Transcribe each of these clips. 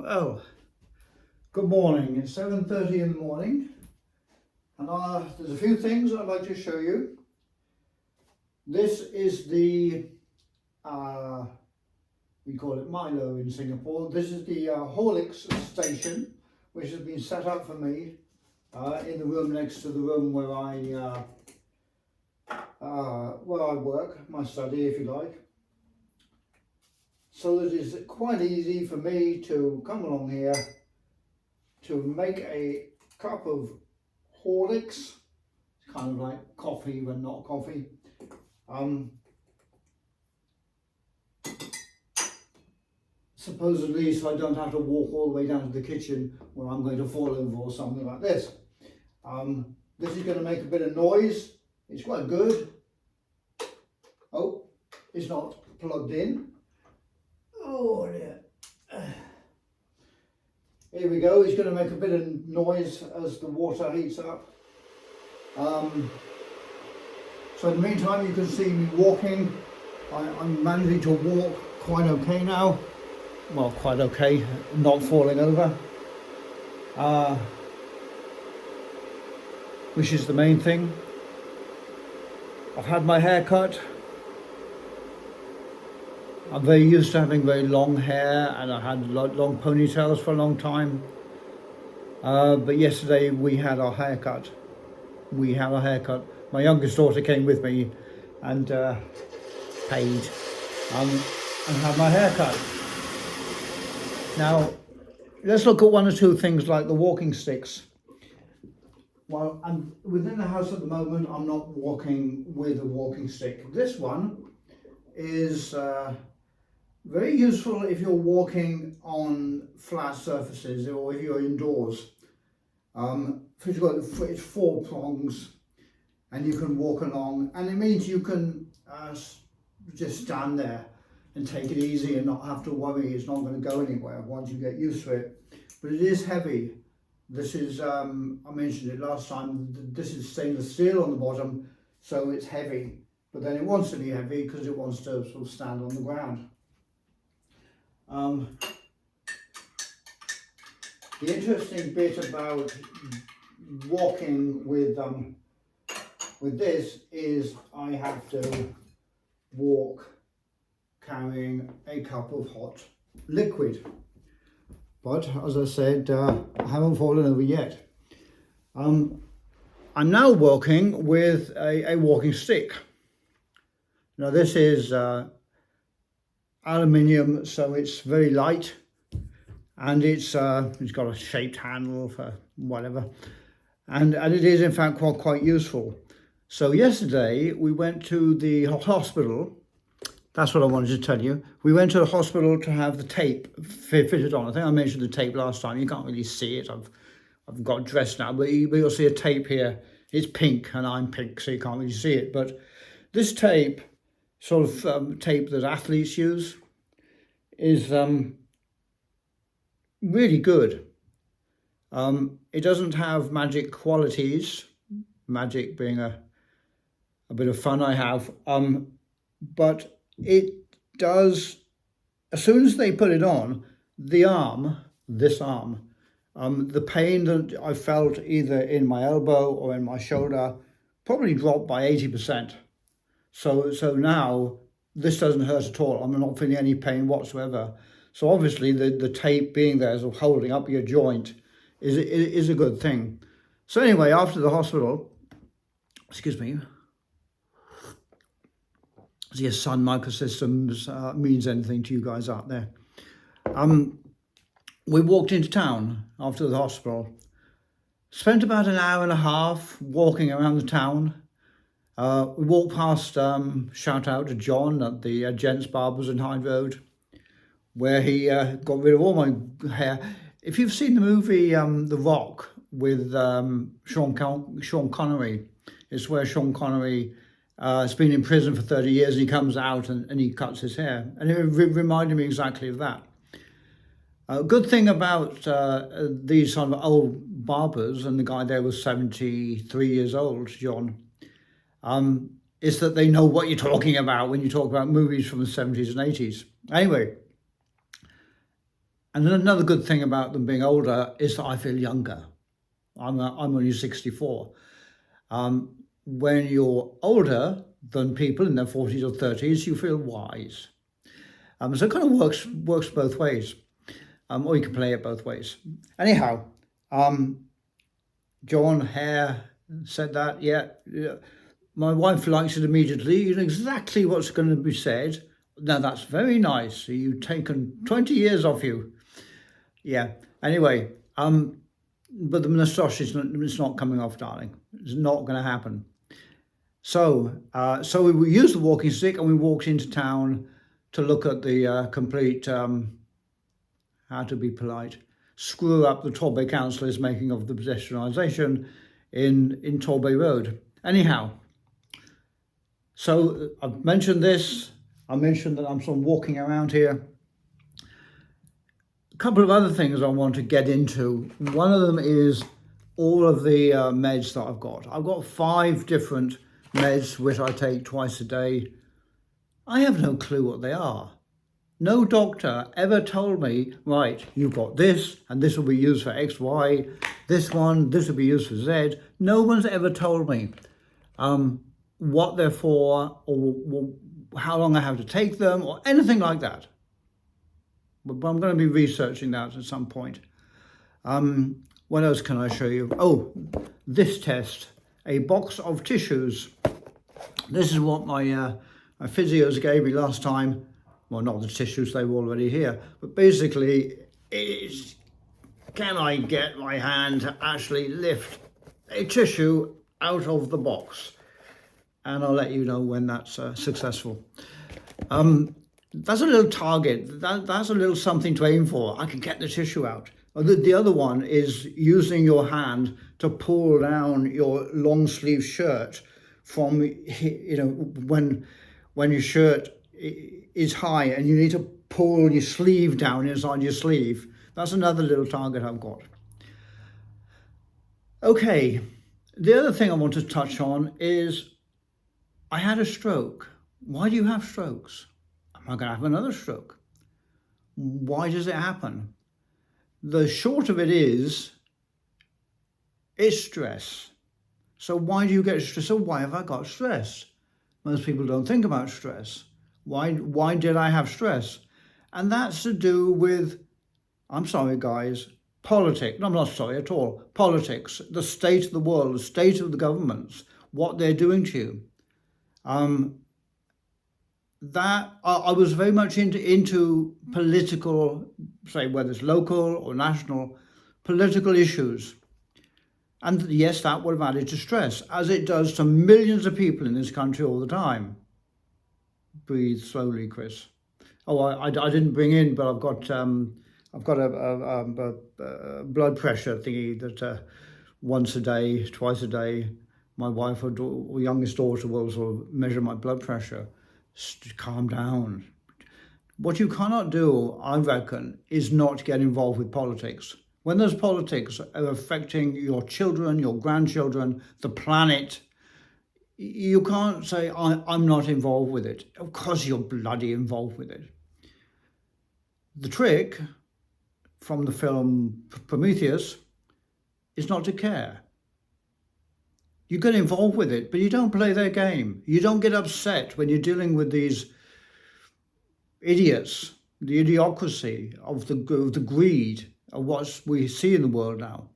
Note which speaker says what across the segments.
Speaker 1: Well, good morning. It's 7:30 in the morning, and there's a few things I'd like to show you. This is the we call it Milo in Singapore. This is the Horlicks station, which has been set up for me in the room next to the room where I work, my study, if you like. So it is quite easy for me to come along here to make a cup of Horlicks. It's kind of like coffee but not coffee. Supposedly so I don't have to walk all the way down to the kitchen where I'm going to fall over or something like this. This is going to make a bit of noise. It's quite good. Oh, it's not plugged in. Oh dear. Here we go. It's going to make a bit of noise as the water heats up. So in the meantime, you can see me walking. I'm managing to walk quite okay now. Well, quite okay, not falling over. Which is the main thing. I've had my hair cut. I'm very used to having very long hair, and I had long ponytails for a long time. But yesterday we had our haircut. My youngest daughter came with me and paid and had my hair cut. Now, let's look at one or two things like the walking sticks. Well, I'm within the house at the moment. I'm not walking with a walking stick. This one is very useful if you're walking on flat surfaces or if you're indoors. It's 4 prongs and you can walk along, and it means you can just stand there and take it easy and not have to worry it's not going to go anywhere once you get used to it. But it is heavy. This is, I mentioned it last time, this is stainless steel on the bottom, so it's heavy. But then it wants to be heavy because it wants to sort of stand on the ground. The interesting bit about walking with this is I have to walk carrying a cup of hot liquid. But as I said, I haven't fallen over yet. I'm now walking with a walking stick. Now this is aluminium, so it's very light, and it's got a shaped handle for whatever, and it is in fact quite useful. So yesterday we went to the hospital. That's what I wanted to tell you. We went to the hospital to have the tape fitted on. I think I mentioned the tape last time. You can't really see it. I've got dressed now, but you'll see a tape here. It's pink and I'm pink, so you can't really see it. But this tape, sort of tape that athletes use, is really good. It doesn't have magic qualities, magic being a bit of fun I have, but it does, as soon as they put it on, this arm, the pain that I felt either in my elbow or in my shoulder probably dropped by 80%. So now this doesn't hurt at all. I'm not feeling any pain whatsoever. So obviously the tape being there, sort of holding up your joint, is a good thing. So anyway, after the hospital, excuse me, see if Sun Microsystems means anything to you guys out there. We walked into town after the hospital, spent about an hour and a half walking around the town. We walked past, shout out to John at the Gents Barbers in Hyde Road, where he got rid of all my hair. If you've seen the movie The Rock with Sean Connery, it's where Sean Connery has been in prison for 30 years and he comes out and he cuts his hair. And it reminded me exactly of that. A good thing about these sort of old barbers, and the guy there was 73 years old, John, is that they know what you're talking about when you talk about movies from the 70s and 80s. Anyway, And another good thing about them being older is that I feel younger. I'm only 64. When you're older than people in their 40s or 30s, you feel wise. So it kind of works both ways, or you can play it both ways. Anyhow, John Hare said that. Yeah, my wife likes it immediately. You know exactly what's going to be said. Now that's very nice. You've taken 20 years off you. Yeah. Anyway, but the moustache is not coming off, darling. It's not going to happen. So we used the walking stick and we walked into town to look at the complete, how to be polite, screw up the Torbay Council is making of the pedestrianisation in Torbay Road. Anyhow, so I've mentioned this. I mentioned that I'm sort of walking around here. A couple of other things I want to get into. One of them is all of the meds that I've got. I've got 5 different meds which I take twice a day. I have no clue what they are. No doctor ever told me, right, you've got this and this will be used for X, Y, this will be used for Z. No one's ever told me what they're for or how long I have to take them or anything like that. But I'm going to be researching that at some point. What else can I show you? Oh, this test, a box of tissues. This is what my physios gave me last time. Well, not the tissues, they were already here. But basically, it's, can I get my hand to actually lift a tissue out of the box? And I'll let you know when that's successful. That's a little target. That's a little something to aim for. I can get the tissue out. The other one is using your hand to pull down your long sleeve shirt from, when your shirt is high and you need to pull your sleeve down inside your sleeve. That's another little target I've got. Okay, the other thing I want to touch on is I had a stroke. Why do you have strokes? Am I going to have another stroke? Why does it happen? The short of it is, it's stress. So why do you get stress? So why have I got stress? Most people don't think about stress. Why did I have stress? And that's to do with, I'm sorry guys, politics. No, I'm not sorry at all. Politics, the state of the world, the state of the governments, what they're doing to you. That I was very much into political, say whether it's local or national, political issues. And yes, that would have added to stress, as it does to millions of people in this country all the time. Breathe slowly, Chris. Oh, I didn't bring in, but I've got a blood pressure thingy that once a day, twice a day, my wife or youngest daughter will sort of measure my blood pressure. Calm down. What you cannot do, I reckon, is not get involved with politics. When those politics are affecting your children, your grandchildren, the planet, you can't say, I'm not involved with it. Of course you're bloody involved with it. The trick from the film Prometheus is not to care. You get involved with it, but you don't play their game. You don't get upset when you're dealing with these idiots, the idiocracy of the greed of what we see in the world now.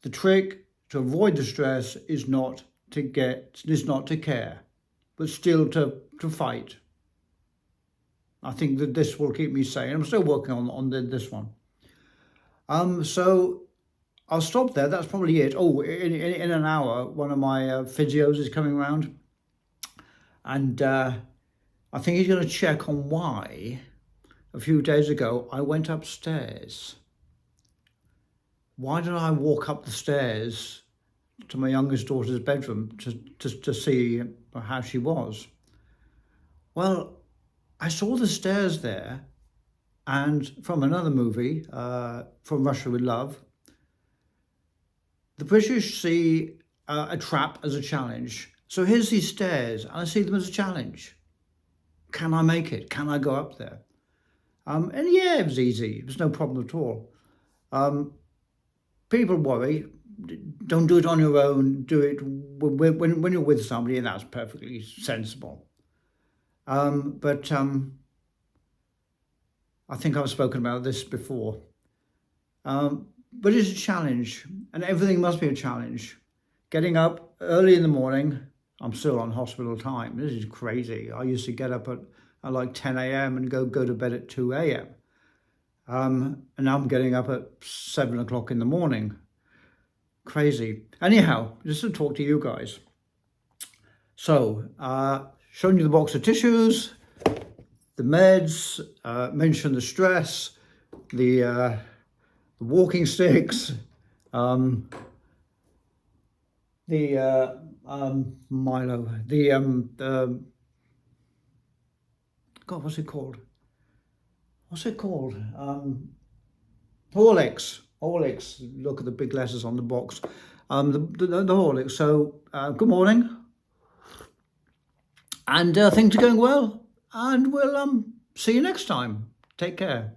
Speaker 1: The trick to avoid the stress is not to care, but still to fight. I think that this will keep me sane. I'm still working on this one. So I'll stop there. That's probably it. Oh, in an hour, one of my physios is coming around, and I think he's going to check on why a few days ago I went upstairs. Why did I walk up the stairs to my youngest daughter's bedroom to see how she was? Well, I saw the stairs there, and from another movie, From Russia with Love, the British see a trap as a challenge. So here's these stairs, and I see them as a challenge. Can I make it? Can I go up there? And yeah, it was easy. It was no problem at all. People worry. Don't do it on your own. Do it when you're with somebody, and that's perfectly sensible. But I think I've spoken about this before. But it's a challenge, and everything must be a challenge. Getting up early in the morning, I'm still on hospital time. This is crazy. I used to get up at like 10 a.m. and go to bed at 2 a.m. And now I'm getting up at 7 o'clock in the morning. Crazy. Anyhow, just to talk to you guys. So, showing you the box of tissues, the meds, mentioned the stress, the walking sticks, the Milo, God, what's it called? What's it called? Horlicks. Horlicks. Look at the big letters on the box. The Horlicks. So, good morning. And things are going well. And we'll see you next time. Take care.